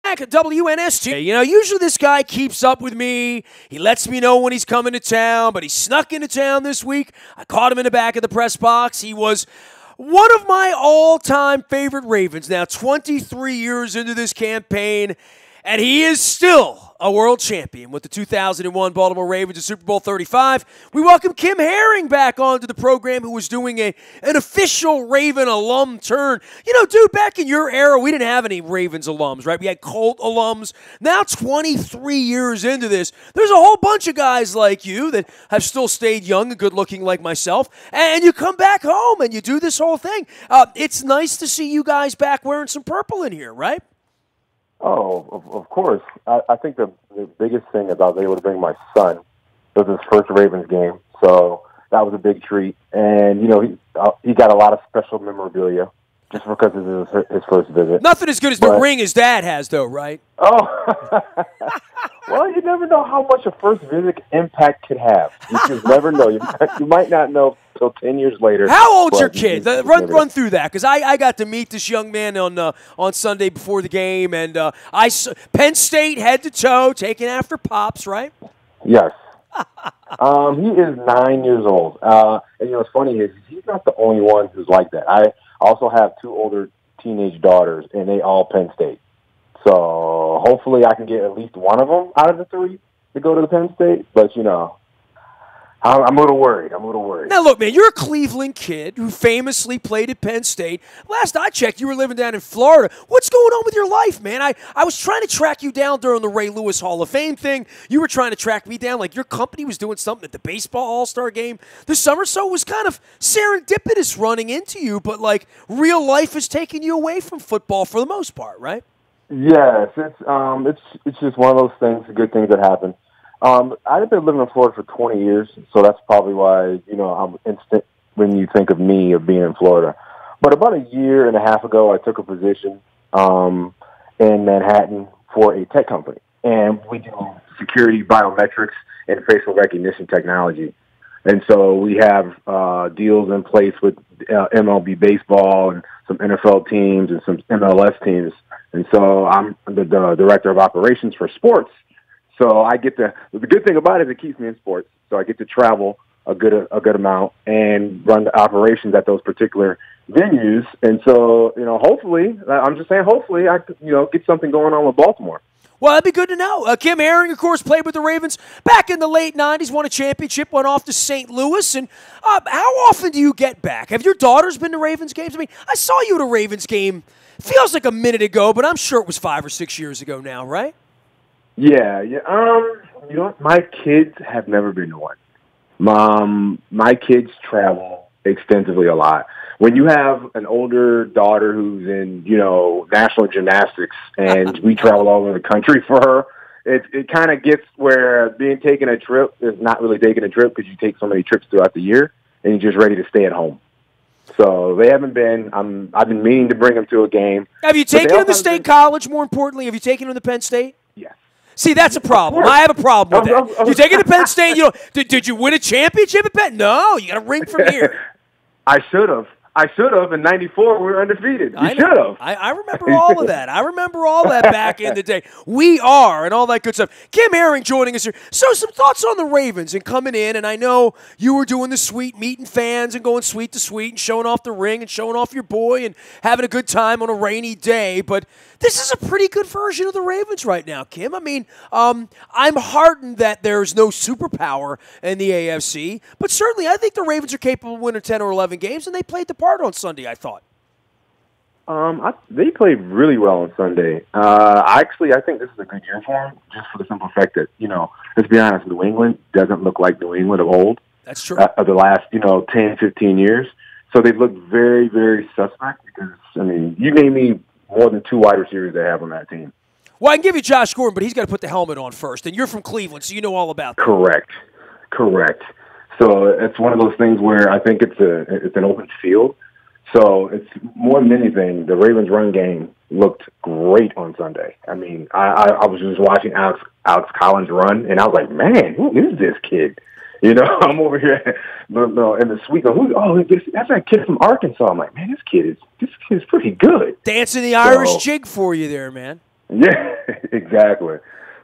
Back at WNST. You know, usually this guy keeps up with me. He lets me know when he's coming to town, but he snuck into town this week. I caught him in the back of the press box. He was one of my all-time favorite Ravens. Now, 23 years into this campaign, and he is still a world champion with the 2001 Baltimore Ravens in Super Bowl 35. We welcome Kim Herring back onto the program, who was doing an official Raven alum turn. You know, dude, back in your era, we didn't have any Ravens alums, right? We had Colt alums. Now, 23 years into this, there's a whole bunch of guys like you that have still stayed young and good-looking like myself, and you come back home and you do this whole thing. It's nice to see you guys back wearing some purple in here, right? Oh, of course. I think the biggest thing is I was able to bring my son. It was his first Ravens game, so that was a big treat. And, you know, he got a lot of special memorabilia just because it was his first visit. Nothing as good as the ring his dad has, though, right? Oh, well, you never know how much a first visit impact could have. You just never know. You might not know until 10 years later. How old's your kid? Run through that, because I got to meet this young man on Sunday before the game, and Penn State head to toe, taken after Pops, right? Yes. He is 9 years old. And, you know, what's funny is he's not the only one who's like that. I also have two older teenage daughters, and they all Penn State. So hopefully I can get at least one of them out of the three to go to the Penn State. But, you know, I'm a little worried. Now, look, man, you're a Cleveland kid who famously played at Penn State. Last I checked, you were living down in Florida. What's going on with your life, man? I was trying to track you down during the Ray Lewis Hall of Fame thing. You were trying to track me down. Like, your company was doing something at the baseball all-star game this summer, so it was kind of serendipitous running into you. But, like, real life is taking you away from football for the most part, right? Yes, it's just one of those things, good things that happen. I've been living in Florida for 20 years, so that's probably why, you know, I'm instant when you think of me of being in Florida. But about a year and a half ago, I took a position in Manhattan for a tech company, and we do security, biometrics, and facial recognition technology. And so we have deals in place with MLB baseball and some NFL teams and some MLS teams. And so I'm the director of operations for sports. So I get the good thing about it is it keeps me in sports. So I get to travel a good amount and run the operations at those particular venues. And so, you know, hopefully I could, you know, get something going on with Baltimore. Well, that'd be good to know. Kim Herring, of course, played with the Ravens back in the late 90s, won a championship, went off to St. Louis. And how often do you get back? Have your daughters been to Ravens games? I mean, I saw you at a Ravens game, feels like a minute ago, but I'm sure it was 5 or 6 years ago now, right? Yeah. You know what? My kids have never been to one. My kids travel extensively a lot. When you have an older daughter who's in, you know, national gymnastics and we travel all over the country for her, it kind of gets where taking a trip is not really taking a trip because you take so many trips throughout the year and you're just ready to stay at home. So they haven't been. I've been meaning to bring them to a game. Have you taken them to State College, more importantly? Have you taken them to Penn State? Yes. See, that's a problem. I have a problem with that. You take it to Penn State, you know, did you win a championship at Penn? No, you got a ring from here. I should have. In 94, we were undefeated. You should have. I remember all of that. I remember all that back in the day. We are, and all that good stuff. Kim Herring joining us here. So some thoughts on the Ravens and coming in, and I know you were doing the suite, meeting fans and going suite to suite and showing off the ring and showing off your boy and having a good time on a rainy day, but this is a pretty good version of the Ravens right now, Kim. I mean, I'm heartened that there's no superpower in the AFC, but certainly I think the Ravens are capable of winning 10 or 11 games, and they played the part on Sunday, I thought. They played really well on Sunday. I think this is a good year for them, just for the simple fact that, you know, let's be honest, New England doesn't look like New England of old. That's true. Of the last, 10, 15 years. So they've looked very, very suspect because, I mean, you name me more than 2 wide receivers they have on that team. Well, I can give you Josh Gordon, but he's got to put the helmet on first, and you're from Cleveland, so you know all about that. Correct. So it's one of those things where I think it's an open field. So it's more than anything, the Ravens' run game looked great on Sunday. I mean, I was just watching Alex Collins run, and I was like, man, who is this kid? You know, I'm over here in the suite. That's that kid from Arkansas. I'm like, man, this kid is pretty good. Dancing the Irish jig for you there, man. Yeah. Exactly.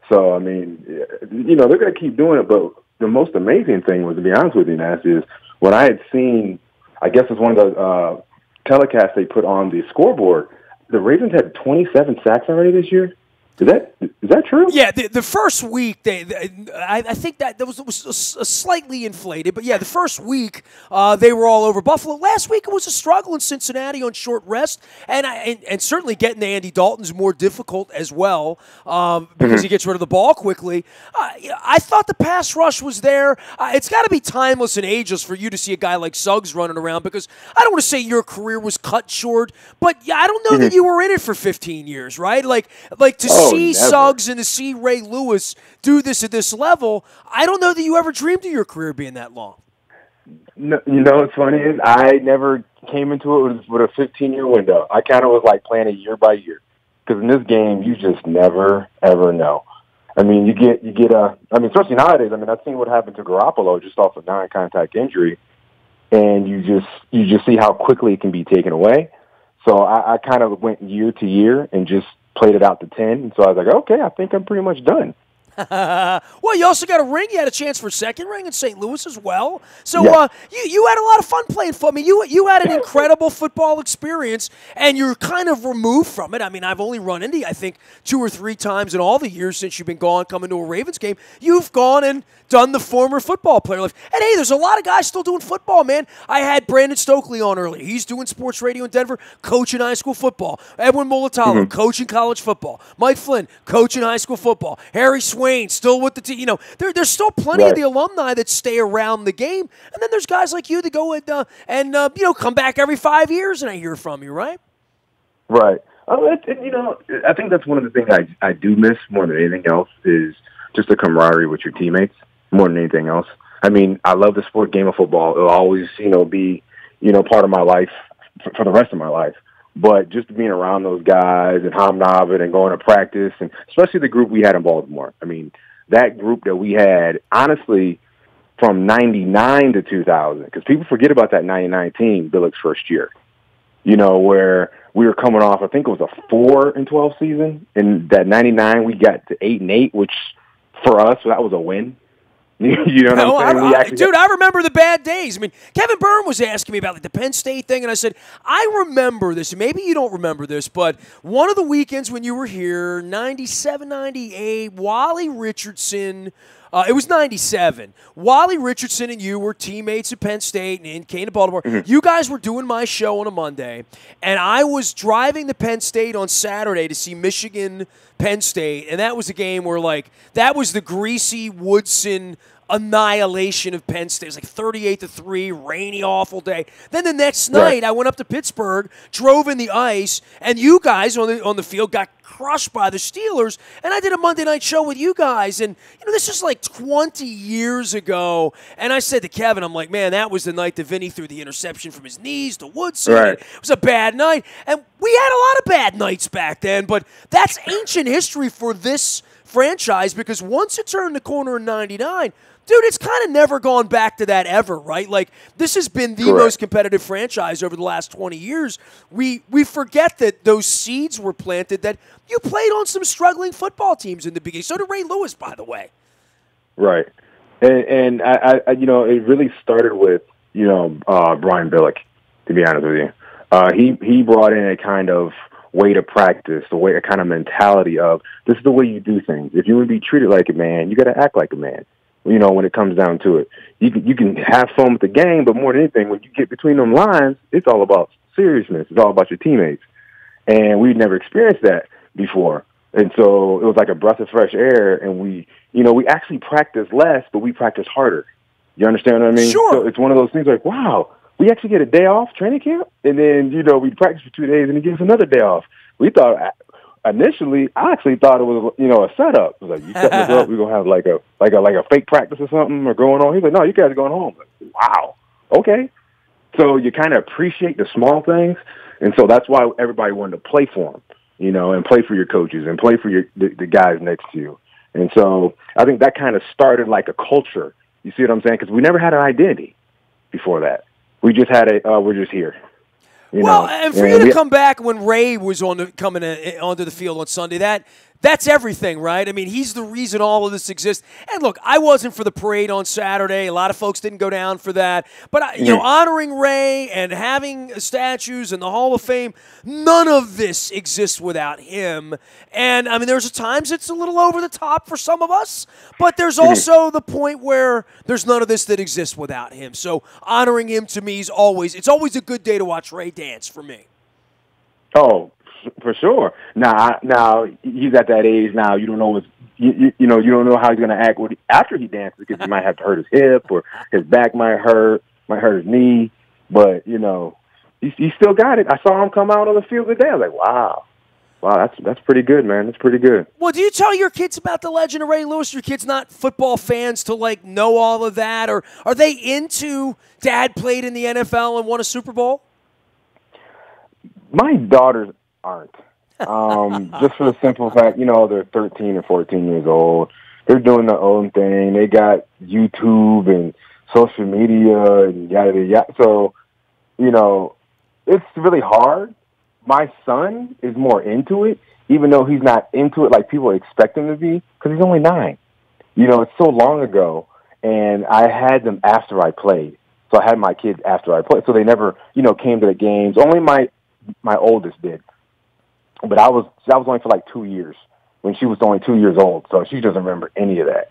So, I mean, they're going to keep doing it. But the most amazing thing was, to be honest with you, Nash, is when I had seen, I guess it's one of the telecasts they put on the scoreboard, the Ravens had 27 sacks already this year. Is that true? Yeah, the first week, I think that was slightly inflated. But, yeah, the first week they were all over Buffalo. Last week it was a struggle in Cincinnati on short rest. And certainly getting to Andy Dalton's more difficult as well because he gets rid of the ball quickly. I thought the pass rush was there. It's got to be timeless and ageless for you to see a guy like Suggs running around because I don't want to say your career was cut short, but I don't know that you were in it for 15 years, right? Like to see never. Suggs and to see Ray Lewis do this at this level, I don't know that you ever dreamed of your career being that long. No, what's funny is I never came into it with a 15-year window. I kind of was like playing it year by year because in this game you just never ever know. I mean, you get especially nowadays. I mean, I've seen what happened to Garoppolo just off a non-contact injury, and you just see how quickly it can be taken away. So I kind of went year to year and just played it out to 10. And so I was like, okay, I think I'm pretty much done. Well, you also got a ring. You had a chance for a second ring in St. Louis as well. So yeah. You had a lot of fun playing football. I mean, you had an incredible football experience, and you're kind of removed from it. I mean, I've only run into you, I think, 2 or 3 times in all the years since you've been gone coming to a Ravens game. You've gone and done the former football player life. And, hey, there's a lot of guys still doing football, man. I had Brandon Stokely on earlier. He's doing sports radio in Denver, coaching high school football. Edwin Mulatalo, coaching college football. Mike Flynn, coaching high school football. Harry Swain, still with the team. There's still plenty of the alumni that stay around the game. And then there's guys like you that go and come back every 5 years, and I hear from you, right? Right. I think that's one of the things I do miss more than anything else is just the camaraderie with your teammates more than anything else. I mean, I love the sport game of football. It'll always, be, part of my life for the rest of my life. But just being around those guys and hobnobbing and going to practice, and especially the group we had in Baltimore. I mean, that group that we had, honestly, from 99 to 2000, because people forget about that 99 team, Billick's first year, where we were coming off, I think it was a 4-12 season. And that 99, we got to 8-8, which for us, that was a win. You know what I'm saying? Dude, I remember the bad days. I mean, Kevin Byrne was asking me about the Penn State thing, and I said, I remember this. Maybe you don't remember this, but one of the weekends when you were here, 97, 98, Wally Richardson, it was 97. Wally Richardson and you were teammates at Penn State and came to Baltimore. You guys were doing my show on a Monday, and I was driving to Penn State on Saturday to see Michigan Penn State, and that was a game where, that was the Greasy Woodson annihilation of Penn State. It was like 38-3, rainy, awful day. Then the next night, I went up to Pittsburgh, drove in the ice, and you guys on the field got crushed by the Steelers, and I did a Monday night show with you guys, and this is like 20 years ago, and I said to Kevin, I'm like, man, that was the night that Vinny threw the interception from his knees to Woodson. Right. It was a bad night, and we had a lot of bad nights back then, but that's ancient history for this franchise because once it turned the corner in 99, dude, it's kind of never gone back to that ever, right? This has been the most competitive franchise over the last 20 years. We forget that those seeds were planted, that you played on some struggling football teams in the beginning. So did Ray Lewis, by the way. Right. And I it really started with, Brian Billick, to be honest with you. He brought in a kind of way to practice, a kind of mentality of this is the way you do things. If you want to be treated like a man, you got to act like a man. When it comes down to it, you can have fun with the game, but more than anything, when you get between them lines, it's all about seriousness. It's all about your teammates, and we'd never experienced that before, and so it was like a breath of fresh air. And we actually practice less, but we practice harder. You understand what I mean? Sure. So it's one of those things like, wow, we actually get a day off training camp, and then we practice for 2 days, and he gives us another day off. We thought. Initially, I actually thought it was, a setup. It was like, you setting us up, we're going to have like a fake practice or something or going on. He's like, no, you guys are going home. Like, wow. Okay. So you kind of appreciate the small things. And so that's why everybody wanted to play for them, and play for your coaches and play for the guys next to you. And so I think that kind of started like a culture. You see what I'm saying? Because we never had an identity before that. We just had we're just here. And for you to come back when Ray was coming onto the field on Sunday, that That's everything, right? I mean, he's the reason all of this exists. And look, I wasn't for the parade on Saturday. A lot of folks didn't go down for that. But, honoring Ray and having statues in the Hall of Fame, none of this exists without him. And, I mean, there's times it's a little over the top for some of us, but there's also the point where there's none of this that exists without him. So honoring him to me is it's always a good day to watch Ray dance for me. Oh, for sure. Now he's at that age now. You don't know you don't know how he's going to act after he dances, because he might have to hurt his hip, or his back might hurt his knee. But he still got it. I saw him come out on the field today. I was like, wow, that's pretty good, man. That's pretty good. Well, do you tell your kids about the legend of Ray Lewis? Your kids not football fans to know all of that, or are they into Dad played in the NFL and won a Super Bowl? My daughters aren't. Just for the simple fact, they're 13 and 14 years old. They're doing their own thing. They got YouTube and social media and yada, yada, yada. So, it's really hard. My son is more into it, even though he's not into it like people expect him to be, because he's only 9. It's so long ago, and I had them after I played. So I had my kids after I played. So they never, came to the games. Only my oldest did. But that was only for 2 years, when she was only 2 years old, so she doesn't remember any of that.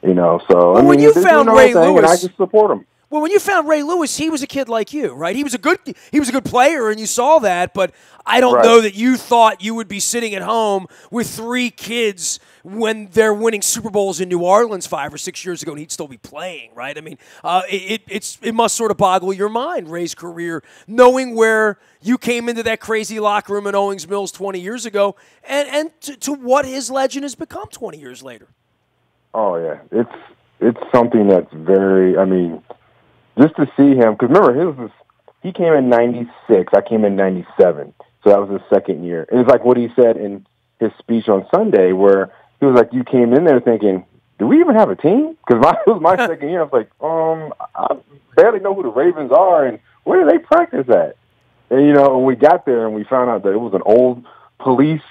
So well, when you found Ray Lewis, and I just support him. Well, when you found Ray Lewis, he was a kid like you, right? He was a good player, and you saw that. But I don't know that you thought you would be sitting at home with 3 kids when they're winning Super Bowls in New Orleans 5 or 6 years ago, and he'd still be playing, right? I mean, it must sort of boggle your mind, Ray's career, knowing where you came into that crazy locker room in Owings Mills 20 years ago, and to what his legend has become 20 years later. Oh yeah, it's something that's very. I mean, just to see him, because remember he came in '96, I came in '97, so that was his second year. And it's like what he said in his speech on Sunday, where he was like, "You came in there thinking, do we even have a team?" Because it was my second year. I was like, I barely know who the Ravens are, and where do they practice at? And when we got there and we found out that it was an old police,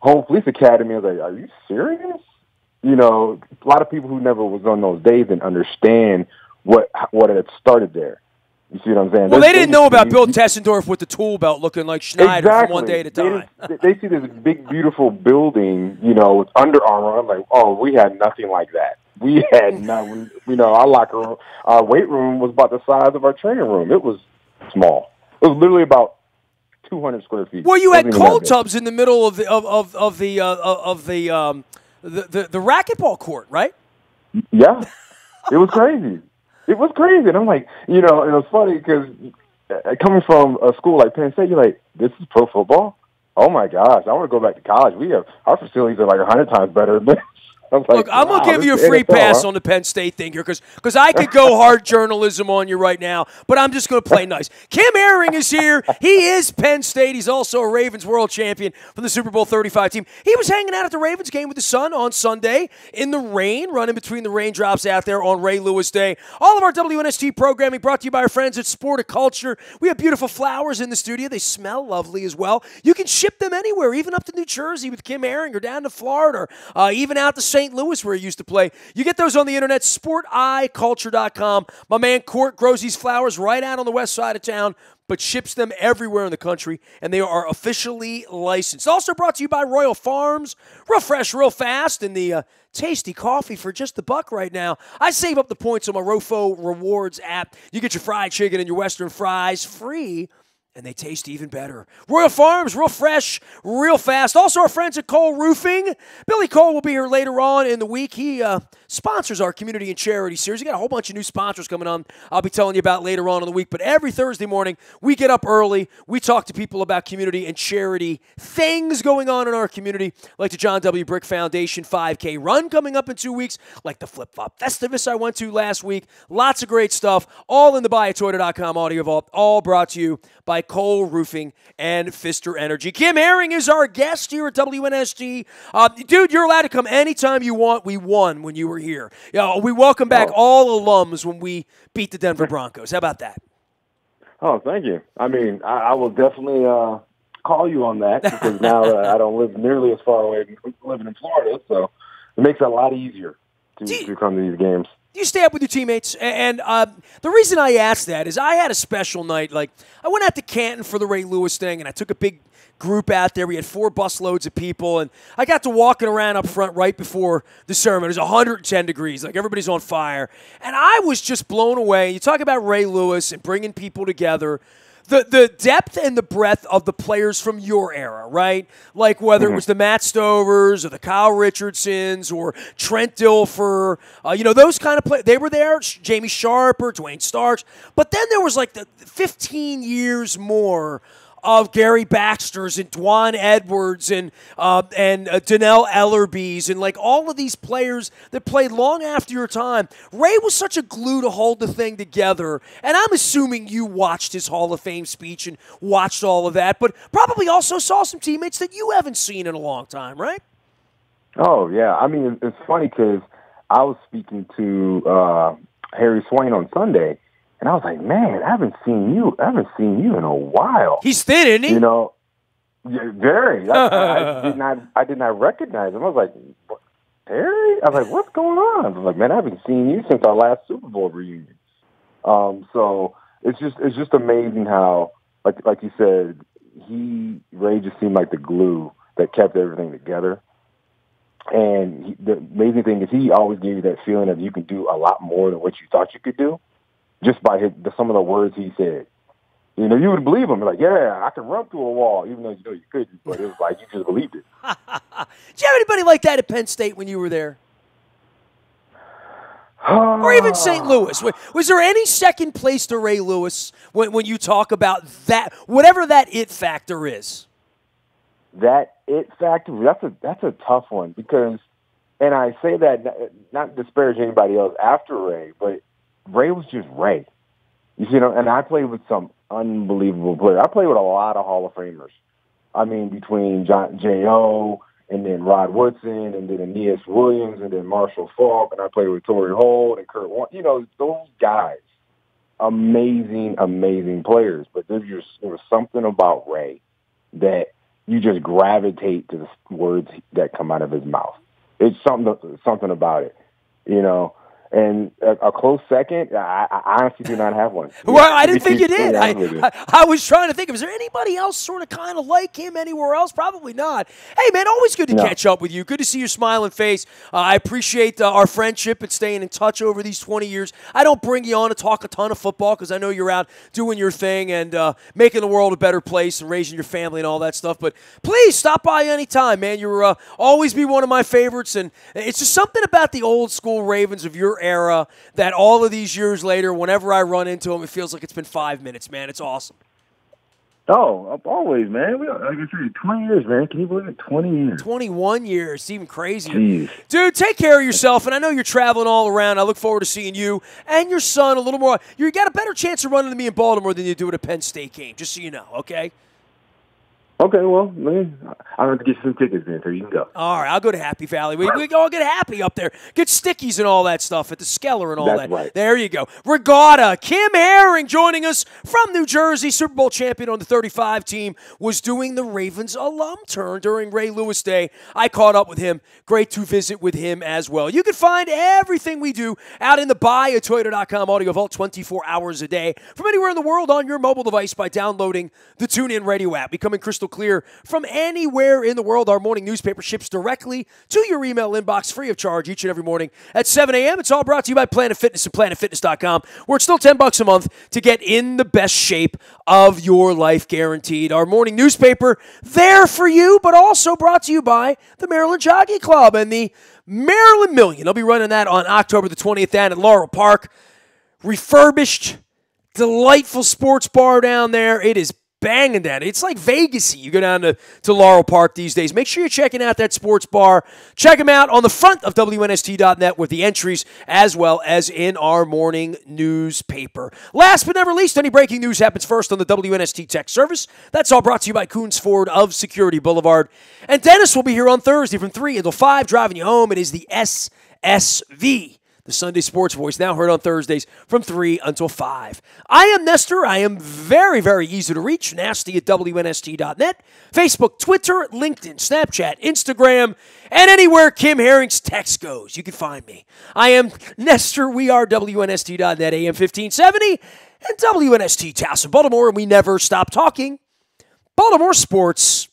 home police academy, I was like, are you serious? A lot of people who never was on those days didn't understand what had started there. You see what I'm saying? Well, they didn't know about Bill Tessendorf with the tool belt looking like Schneider from One Day at a Time. They see this big, beautiful building, with Under Armour. I'm like, oh, we had nothing like that. We had nothing. Our locker room, our weight room was about the size of our training room. It was small. It was literally about 200 square feet. Well, you had cold tubs in the middle of the racquetball court, right? Yeah, it was crazy. It was crazy, and I'm like, and it was funny because coming from a school like Penn State, you're like, this is pro football. Oh my gosh, I want to go back to college. Our facilities are 100 times better than. Look, I'm going to give you a free pass on the Penn State thing here because I could go hard journalism on you right now, but I'm just going to play nice. Kim Herring is here. He is Penn State. He's also a Ravens world champion from the Super Bowl 35 team. He was hanging out at the Ravens game with his son on Sunday in the rain, running between the raindrops out there on Ray Lewis Day. All of our WNST programming brought to you by our friends at Sporticulture. We have beautiful flowers in the studio. They smell lovely as well. You can ship them anywhere, even up to New Jersey with Kim Herring, or down to Florida, or even out to St. Louis where he used to play. You get those on the internet, sporticulture.com. My man Court grows these flowers right out on the west side of town, but ships them everywhere in the country, and they are officially licensed. Also brought to you by Royal Farms. Real fresh, real fast, and the tasty coffee for just $1 right now. I save up the points on my Rofo Rewards app. You get your fried chicken and your Western fries free, and they taste even better. Royal Farms, real fresh, real fast. Also, our friends at Cole Roofing. Billy Cole will be here later on in the week. He sponsors our community and charity series. We got a whole bunch of new sponsors coming on I'll be telling you about later on in the week. But every Thursday morning, we get up early. We talk to people about community and charity things going on in our community, like the John W. Brick Foundation 5K run coming up in 2 weeks, like the Flip Flop Festivus I went to last week. Lots of great stuff, all in the BuyAToyota.com audio vault, all brought to you by Cole Roofing and Pfister Energy. Kim Herring is our guest here at WNST. Dude, you're allowed to come anytime you want. We won when you were here. We welcome back all alums when we beat the Denver Broncos. How about that? Oh, thank you. I mean, I will definitely call you on that because now I don't live nearly as far away living in Florida, so it makes it a lot easier to come to these games. You stay up with your teammates, and the reason I asked that is I had a special night. Like, I went out to Canton for the Ray Lewis thing, and I took a big group out there. We had 4 busloads of people, and I got to walking around up front right before the ceremony. It was 110 degrees, like everybody's on fire, and I was just blown away. You talk about Ray Lewis and bringing people together. The depth and the breadth of the players from your era, right? Like whether it was the Matt Stovers or the Kyle Richardsons or Trent Dilfer, those kind of players. They were there, Jamie Sharper, Dwayne Starks. But then there was like the 15 years more of Gary Baxter's and Dwan Edwards and Donnell Ellerby's and like all of these players that played long after your time. Ray was such a glue to hold the thing together, and I'm assuming you watched his Hall of Fame speech and watched all of that, but probably also saw some teammates that you haven't seen in a long time, right? Oh, yeah. I mean, it's funny because I was speaking to Harry Swain on Sunday, and I was like, man, I haven't seen you in a while. He's thin, isn't he? Yeah, very. I did not recognize him. I was like, what, Harry? I was like, what's going on? I was like, man, I haven't seen you since our last Super Bowl reunion. So it's just amazing how, like you said, Ray just seemed like the glue that kept everything together. And the amazing thing is he always gave you that feeling of you can do a lot more than what you thought you could do. Just by some of the words he said. You would believe him. Like, yeah, I can run through a wall, even though you couldn't. But it was like you just believed it. Did you have anybody like that at Penn State when you were there? Or even St. Louis? Was there any second place to Ray Lewis when you talk about that, whatever that it factor is? That it factor, that's a tough one because, and I say that not to disparage anybody else after Ray, but Ray was just Ray. And I played with some unbelievable players. I played with a lot of Hall of Famers. I mean, between J.O. and then Rod Woodson and then Aeneas Williams and then Marshall Faulk, and I played with Torrey Holt and Kurt Warner. Those guys, amazing, amazing players. But there was something about Ray that you just gravitate to the words that come out of his mouth. It's something about it, And a close second, I honestly do not have one. Well, I didn't think you did. I was trying to think, is there anybody else sort of kind of like him anywhere else? Probably not. Hey, man, always good to catch up with you. Good to see your smiling face. I appreciate our friendship and staying in touch over these 20 years. I don't bring you on to talk a ton of football because I know you're out doing your thing and making the world a better place and raising your family and all that stuff. But please stop by anytime, man. You're always be one of my favorites. And it's just something about the old school Ravens of your era that all of these years later, whenever I run into them, it feels like it's been 5 minutes, man. It's awesome. Oh, always, man. Like I said, 20 years, man. Can you believe it? 20 years. 21 years. It's even crazier. Jeez. Dude, take care of yourself, and I know you're traveling all around. I look forward to seeing you and your son a little more. You got a better chance of running to me in Baltimore than you do at a Penn State game, just so you know, okay? Okay, well, man, I'll have to get you some tickets then, so you can go. All right, I'll go to Happy Valley. We all get happy up there. Get stickies and all that stuff at the Skeller and all That's that. Right. There you go. Regatta. Kim Herring joining us from New Jersey. Super Bowl champion on the 35 team. Was doing the Ravens alum turn during Ray Lewis Day. I caught up with him. Great to visit with him as well. You can find everything we do out in the buyatoyota.com audio vault 24 hours a day from anywhere in the world on your mobile device by downloading the TuneIn Radio app. Becoming crystal clear from anywhere in the world. Our morning newspaper ships directly to your email inbox free of charge each and every morning at 7 a.m. It's all brought to you by Planet Fitness and PlanetFitness.com, where it's still $10 a month to get in the best shape of your life, guaranteed. Our morning newspaper there for you, but also brought to you by the Maryland Jockey Club and the Maryland Million. I'll be running that on October the 20th down at Laurel Park. Refurbished, delightful sports bar down there. It is banging that. It's like Vegas-y. You go down to Laurel Park these days. Make sure you're checking out that sports bar. Check them out on the front of WNST.net with the entries as well as in our morning newspaper. Last but never least, any breaking news happens first on the WNST Tech Service. That's all brought to you by Coons Ford of Security Boulevard. And Dennis will be here on Thursday from 3 until 5 driving you home. It is the SSV. the Sunday Sports Voice, now heard on Thursdays from 3 until 5. I am Nestor. I am very, very easy to reach. Nasty at WNST.net. Facebook, Twitter, LinkedIn, Snapchat, Instagram, and anywhere Kim Herring's text goes. You can find me. I am Nestor. We are WNST.net, AM 1570, and WNST Towson, Baltimore, and we never stop talking Baltimore sports.